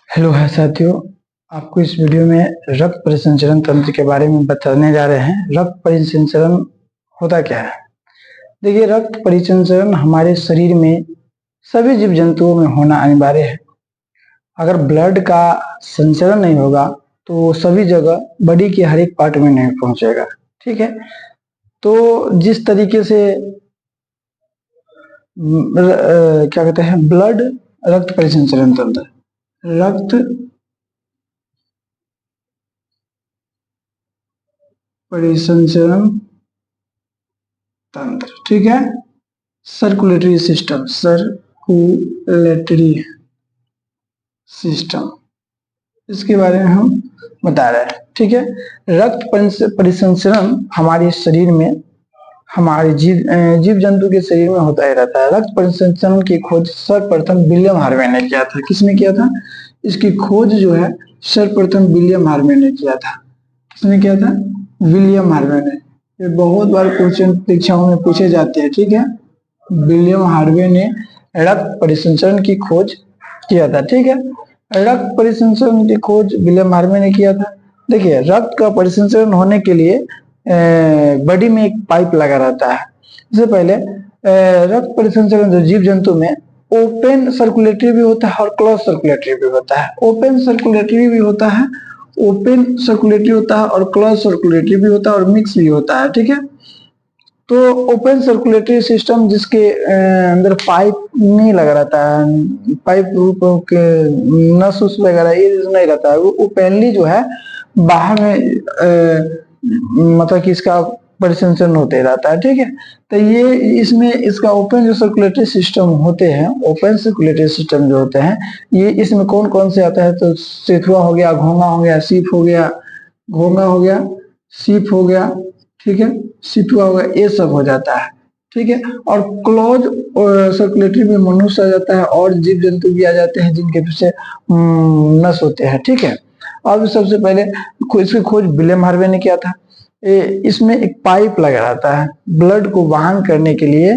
Hello है साथियों। आपको इस वीडियो में रक्त परिसंचरण तंत्र के बारे में बताने जा रहे हैं। रक्त परिसंचरण होता क्या है? देखिए, रक्त परिसंचरण हमारे शरीर में सभी जीव जंतुओं में होना अनिवार्य है। अगर ब्लड का संचरण नहीं होगा तो वो सभी जगह बॉडी के हर एक पार्ट में नहीं पहुंचेगा। ठीक है, तो जिस तरीके से क्या कहते हैं, ब्लड रक्त परिसंचरण तंत्र, रक्त परिसंचरण तंत्र, ठीक है। सर्कुलेटरी सिस्टम, सर्कुलेटरी सिस्टम, इसके बारे में हम बता रहे हैं। ठीक है, रक्त परिसंचरण हमारे शरीर में, हमारे जीव जंतु के शरीर में होता ही रहता है। रक्त परिसंचरण की खोज सर्वप्रथम विलियम हार्वे ने किया था। किसने किया था? इसकी खोज जो है सर्वप्रथम विलियम हार्वे ने किया था। किसने किया था? विलियम हार्वे ने। ये बहुत बार क्वेश्चन परीक्षाओं में पूछे जाते हैं। ठीक है, विलियम हार्वे ने रक्त परिसंचरण की खोज किया था। ठीक है, रक्त परिसंचरण की खोज विलियम हार्वे ने किया था। देखिए, रक्त का परिसंचरण होने के लिए बॉडी में एक पाइप लगा रहता है। इससे पहले रक्त परिसंचरण जो जीव जंतु में ओपन सर्कुलेटरी भी होता है और क्लोज सर्कुलेटरी भी होता है। ओपन सर्कुलेटरी भी होता है, ओपन सर्कुलेटरी होता है और क्लोज सर्कुलेटरी भी होता है और मिक्स भी होता है। ठीक है, तो ओपन सर्कुलेटरी सिस्टम जिसके अंदर पाइप नहीं लगा रहता है, पाइप रूप के नस उस वगैरह ये नहीं रहता है, वो ओपनली जो है बाहर में मतलब कि इसका परिसंचरण होते रहता है। ठीक है, तो ये इसमें इसका ओपन जो सर्कुलेटरी सिस्टम होते हैं, ओपन सर्कुलेटरी सिस्टम जो होते हैं, ये इसमें कौन कौन से आता है? तो सेथुआ हो गया, घोंगा हो गया, सीप हो गया, घोंगा हो गया, सीप हो गया, ठीक है, सितुआ हो गया, ये सब हो जाता है। ठीक है, और क्लोज सर्कुलेटरी में मनुष्य आ जाता है और जीव जंतु भी आ जाते हैं जिनके पीछे नस होते हैं। ठीक है, अब सबसे पहले इसकी खोज विलियम हार्वे ने किया था। इसमें एक पाइप लगा रहता है ब्लड को वहन करने के लिए।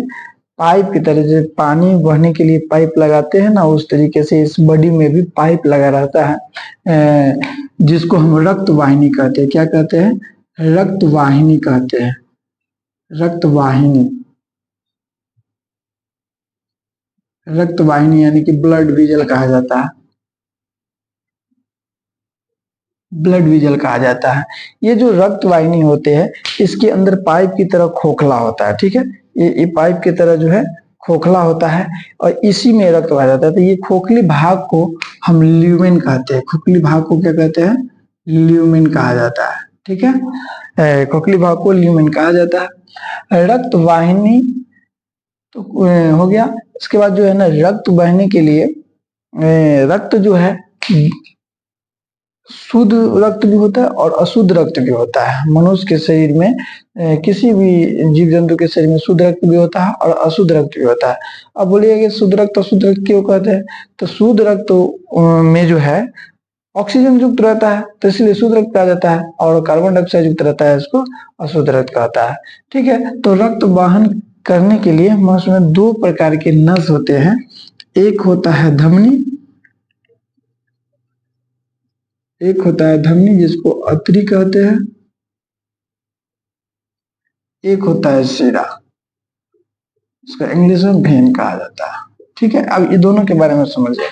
पाइप की तरह से पानी बहने के लिए पाइप लगाते हैं ना, उस तरीके से इस बॉडी में भी पाइप लगा रहता है, जिसको हम रक्त वाहिनी कहते हैं। क्या कहते हैं? रक्त वाहिनी कहते हैं। रक्त वाहिनी, रक्त वाहिनी यानी कि ब्लड वीजल कहा जाता है। ब्लड वीजल कहा जाता है। ये जो रक्त वाहिनी होते हैं, इसके अंदर पाइप की तरह खोखला होता है। ठीक है, ये पाइप की तरह जो है खोखला होता है और इसी में रक्त बह जाता है। तो ये खोखली भाग को हम ल्यूमेन कहते हैं। खोखली भाग को क्या कहते हैं? ल्यूमेन कहा जाता है। ठीक है, खोखली भाग को ल्यूमेन कहा जाता है। रक्त वाहिनी तो हो गया। इसके बाद जो है ना, रक्त बहने के लिए रक्त जो है शुद्ध रक्त भी होता है और अशुद्ध रक्त भी होता है। मनुष्य के शरीर में किसी भी जीव जंतु के शरीर में शुद्ध रक्त भी होता है और अशुद्ध रक्त भी होता है। अब बोलिए कि शुद्ध रक्त अशुद्ध रक्त क्यों कहते हैं? तो शुद्ध रक्त में जो है ऑक्सीजन युक्त रहता है, तो इसलिए शुद्ध रक्त कहा जाता है, और कार्बन डाइऑक्साइड युक्त रहता है, इसको अशुद्ध रक्त कहता है। ठीक है, तो रक्त वाहन करने के लिए मनुष्य में दो प्रकार के नस होते हैं। एक होता है धमनी, एक होता है धमनी जिसको अतरी कहते हैं, एक होता है शिरा, इसका इंग्लिश में वेन कहा जाता है। ठीक है, अब ये दोनों के बारे में समझिए।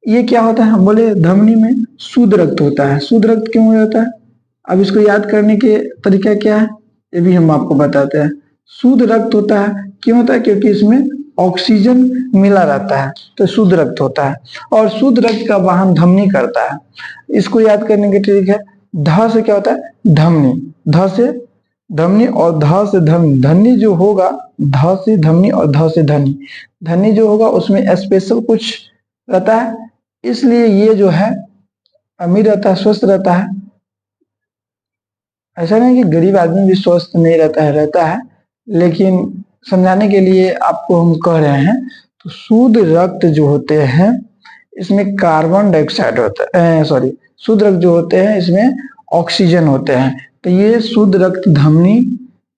ये क्या होता है? बोले धमनी में शुद्ध रक्त होता है। शुद्ध रक्त क्यों हो जाता है? अब इसको याद करने के तरीका क्या है, ये भी हम आपको बताते हैं। शुद्ध रक्त होता है, क्यों होता है? क्योंकि इसमें ऑक्सीजन मिला रहता है, तो शुद्ध रक्त होता है। और शुद्ध रक्त का वहन धमनी करता है। इसको याद करने के ट्रिक है, ध से क्या होता है? धमनी, ध से धमनी और ध से धमनी। धनी जो होगा, ध से धमनी और ध से धनी, धनी जो होगा उसमें स्पेशल कुछ रहता है, इसलिए ये जो है अमीर रहता है, स्वस्थ रहता है। ऐसा नहीं कि गरीब आदमी भी स्वस्थ नहीं रहता है, लेकिन समझाने के लिए आपको हम कह रहे हैं। तो शुद्ध रक्त जो होते हैं इसमें कार्बन डाइऑक्साइड होता है, सॉरी, शुद्ध रक्त जो होते हैं इसमें ऑक्सीजन होते हैं, तो ये शुद्ध रक्त धमनी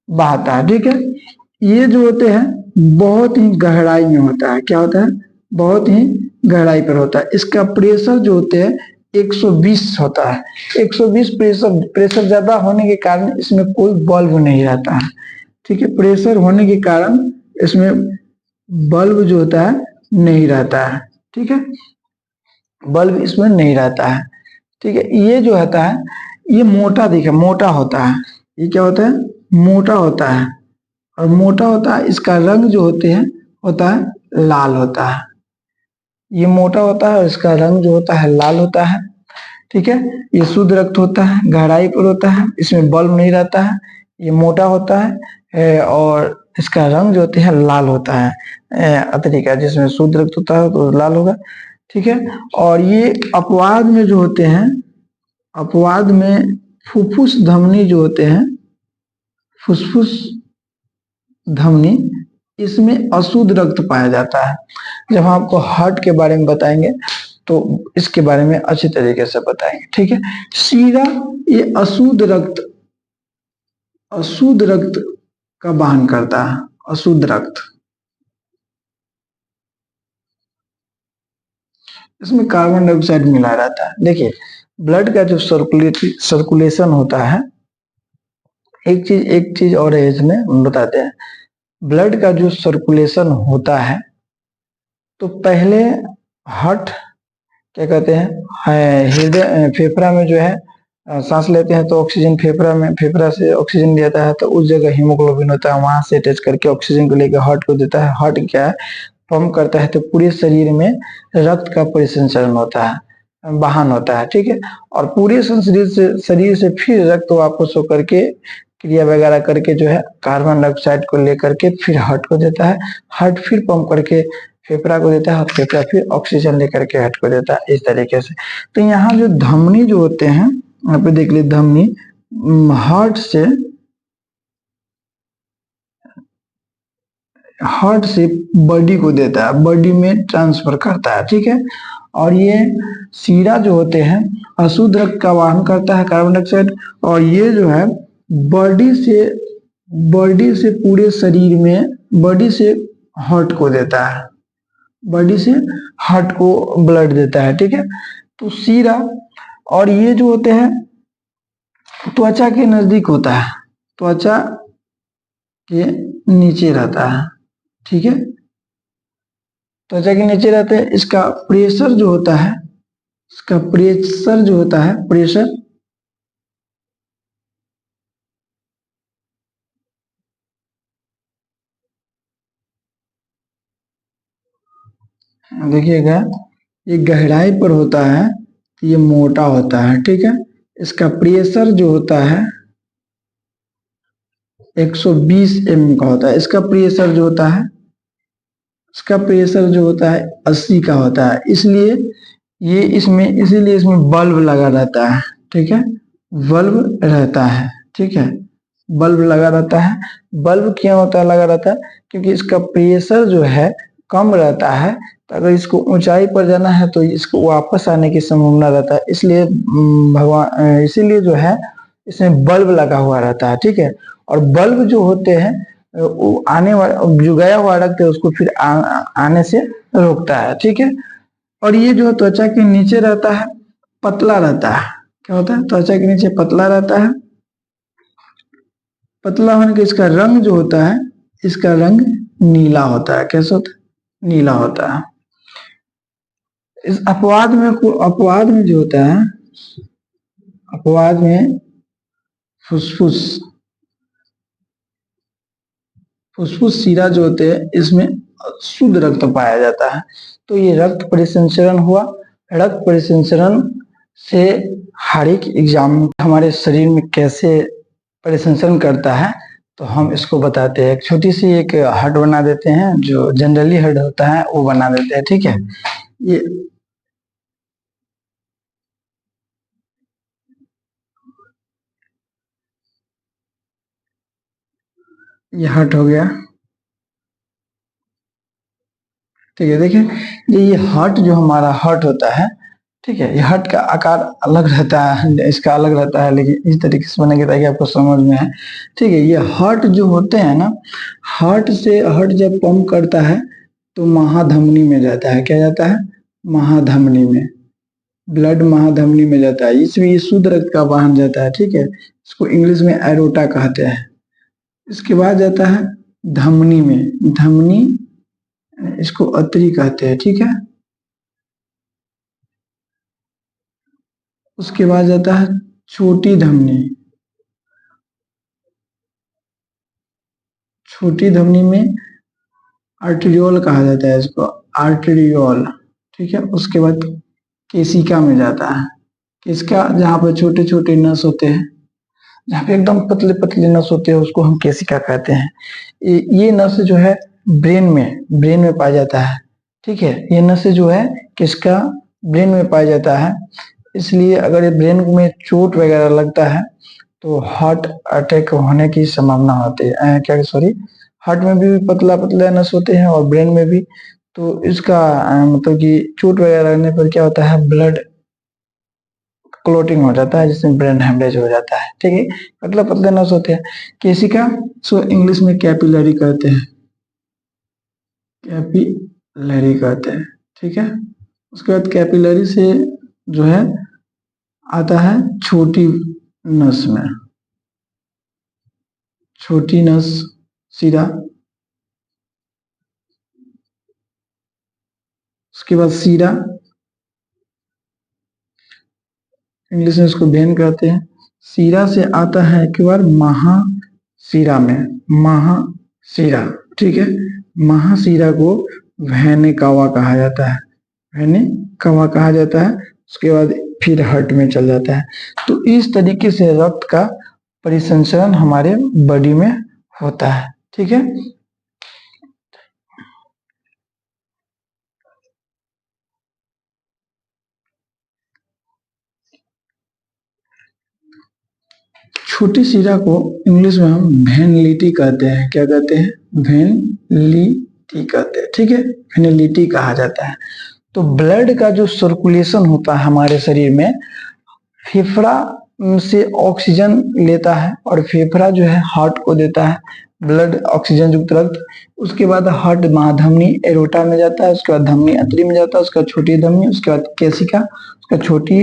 बहाता है। ठीक है, ये जो होते हैं बहुत ही गहराई में होता है। क्या होता है? बहुत ही गहराई पर होता है। इसका प्रेशर जो होते हैं 120 होता है। 120 प्रेशर ज्यादा होने के कारण इसमें कोई बल्ब नहीं रहता है। ठीक है, प्रेशर होने के कारण इसमें बल्ब जो होता है नहीं रहता है। ठीक है, बल्ब इसमें नहीं रहता है। ठीक है, ये जो होता है ये मोटा दिखे मोटा होता है। ये क्या होता है? मोटा होता है। और मोटा होता है, इसका रंग जो होता है लाल होता है। ये मोटा होता है और इसका रंग जो होता है लाल होता है। ठीक है, ये शुद्ध रक्त होता है, गहराई पर होता है, इसमें बल्ब नहीं रहता है, ये मोटा होता है और इसका रंग जो होते हैं लाल होता है। अतरिका जिसमें शुद्ध रक्त होता है तो लाल होगा। ठीक है, और ये अपवाद में जो होते हैं, अपवाद में फुफ्फुस धमनी जो होते हैं, फुफ्फुस धमनी, इसमें अशुद्ध रक्त पाया जाता है। जब हम आपको हार्ट के बारे में बताएंगे तो इसके बारे में अच्छी तरीके से बताएंगे। ठीक है, सीरा ये अशुद्ध रक्त का वहन करता है। अशुद्ध रक्त, इसमें कार्बन डाइऑक्साइड मिला रहता है। देखिए, ब्लड का जो सर्कुलेशन होता है, एक चीज और है इसमें हम बताते हैं। ब्लड का जो सर्कुलेशन होता है तो पहले हार्ट क्या कहते हैं, हृदय फेफड़ा में जो है सांस लेते हैं तो ऑक्सीजन फेफड़ा से ऑक्सीजन देता है, तो उस जगह हीमोग्लोबिन होता है, वहां से अटैच करके ऑक्सीजन को लेकर हार्ट को देता है। हार्ट क्या है, पंप करता है, तो पूरे शरीर में रक्त का परिसंचरण होता है, वाहन होता है। ठीक है, और पूरे शरीर से फिर रक्त वापस होकर के क्रिया वगैरह करके जो है कार्बन डाइऑक्साइड को लेकर के फिर हार्ट को देता है। हार्ट फिर पंप करके फेफड़ा को देता है और फेफड़ा फिर ऑक्सीजन लेकर के हार्ट को देता है, इस तरीके से। तो यहाँ जो धमनी जो होते हैं, यहाँ पे देख लीजिए धमनी हार्ट से बॉडी को देता है, बॉडी में ट्रांसफर करता है। ठीक है, और ये सीरा जो होते हैं अशुद्ध रक्त का वाहन करता है, कार्बन डाइऑक्साइड, और ये जो है बॉडी से पूरे शरीर में, बॉडी से हार्ट को देता है, बॉडी से हार्ट को ब्लड देता है। ठीक है, तो सीरा, और ये जो होते हैं त्वचा के नजदीक होता है, त्वचा के नीचे रहता है। ठीक है, त्वचा के नीचे रहते हैं। इसका प्रेशर जो होता है, प्रेशर देखिएगा, ये गहराई पर होता है, ये मोटा होता है। ठीक है, इसका प्रेशर जो होता है 120 mm का होता है। इसका प्रेशर जो होता है 80 का होता है। इसीलिए इसमें बल्ब लगा रहता है। ठीक है, बल्ब रहता है। ठीक है, बल्ब लगा रहता है। बल्ब क्यों होता है लगा रहता है? क्योंकि इसका प्रेशर जो है कम रहता है, तो अगर इसको ऊंचाई पर जाना है तो इसको वापस आने की संभावना रहता है, इसलिए इसीलिए जो है इसमें बल्ब लगा हुआ रहता है। ठीक है, और बल्ब जो होते हैं वो आने वाला जो गया हुआ रक्त है उसको फिर आने से रोकता है। ठीक है, और ये जो त्वचा के नीचे रहता है पतला रहता है। क्या होता है? त्वचा के नीचे पतला रहता है। पतला होने के इसका रंग जो होता है, इसका रंग नीला होता है। कैसे होता है? नीला होता है। इस अपवाद में जो होता है, अपवाद में फुसफुस सीरा जो होते हैं इसमें शुद्ध रक्त पाया जाता है। तो ये रक्त परिसंचरण हुआ। रक्त परिसंचरण से हर एक एग्जाम हमारे शरीर में कैसे परिसंचरण करता है तो हम इसको बताते हैं। एक छोटी सी एक हट बना देते हैं, जो जनरली हट होता है वो बना देते हैं। ठीक है, ये हट हो गया। ठीक है, देखिए ये हट जो हमारा हट होता है, ठीक है, ये हट का आकार अलग रहता है, इसका अलग रहता है, लेकिन इस तरीके से बनेगा ताकि आपको समझ में आए। ठीक है, ये हट जो होते हैं ना, हट जब पंप करता है तो महाधमनी में जाता है। क्या जाता है? महाधमनी में। ब्लड महाधमनी में जाता है, इसमें ये शुद्ध रक्त का वाहन जाता है। ठीक है, इसको इंग्लिश में एरोटा कहते हैं। इसके बाद जाता है धमनी में। धमनी, इसको अतरी कहते हैं। ठीक है, उसके बाद जाता है छोटी धमनी। छोटी धमनी में आर्टेरियोल कहा जाता है इसको, आर्टेरियोल। ठीक है, उसके बाद केशिका में जाता है। केशिका, जहाँ पे छोटे छोटे नस होते हैं, जहाँ पे एकदम पतले पतले नस होते हैं, उसको हम केशिका कहते हैं। ये नस जो है ब्रेन में पाया जाता है। ठीक है, ये नस जो है किसका? ब्रेन में पाया जाता है। इसलिए अगर ये ब्रेन में चोट वगैरह लगता है तो हार्ट अटैक होने की संभावना होती है। क्या, सॉरी, हार्ट में भी पतला पतला नस होते हैं और ब्रेन में भी। तो इसका मतलब कि चोट वगैरह लगने पर क्या होता है? ब्लड क्लोटिंग हो जाता है, जिसमें ब्रेन हेमरेज हो जाता है। ठीक है, पतला पतला नस होते हैं। केशिका सो इंग्लिश में कैपिलरी कहते हैं, कैपिलरी कहते हैं। ठीक है, उसके बाद कैपिलरी से जो है आता है छोटी नस में। छोटी नस सीधा, उसके बाद सीरा, इंग्लिश में इसको वेन कहते हैं। सीरा से आता है एक बार महासीरा में, महासीरा। ठीक है, महासीरा को वेने कावा कहा जाता है, वेने कावा कहा जाता है। उसके बाद फिर हार्ट में चल जाता है। तो इस तरीके से रक्त का परिसंचरण हमारे बॉडी में होता है। ठीक है, छोटी सीरा को इंग्लिश में हम वेनलिटी कहते हैं। क्या कहते हैं? वेनलिटी कहते हैं। ठीक है, वेनलिटी कहा जाता है। तो ब्लड का जो सर्कुलेशन होता है हमारे शरीर में, फेफड़ा से ऑक्सीजन लेता है और फेफड़ा जो है हार्ट को देता है ब्लड, ऑक्सीजन युक्त रक्त। उसके बाद हार्ट महाधमनी एरोटा में जाता है, उसके बाद धमनी अतरी में जाता है, उसके बाद छोटी धमनी, उसके बाद केशिका, उसका छोटी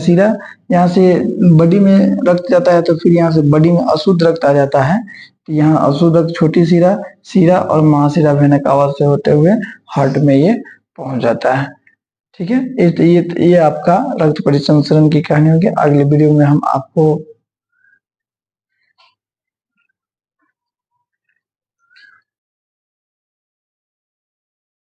सीरा। यहाँ से बॉडी में रक्त जाता है, तो फिर यहाँ से बॉडी में अशुद्ध रक्त आ जाता है। तो यहाँ अशुद्ध रक्त छोटी सीरा और महासीरा वेना कावा से होते हुए हार्ट में ये पहुंच जाता है। ठीक है, ये आपका रक्त परिसंचरण की कहानी होगी। अगले वीडियो में हम आपको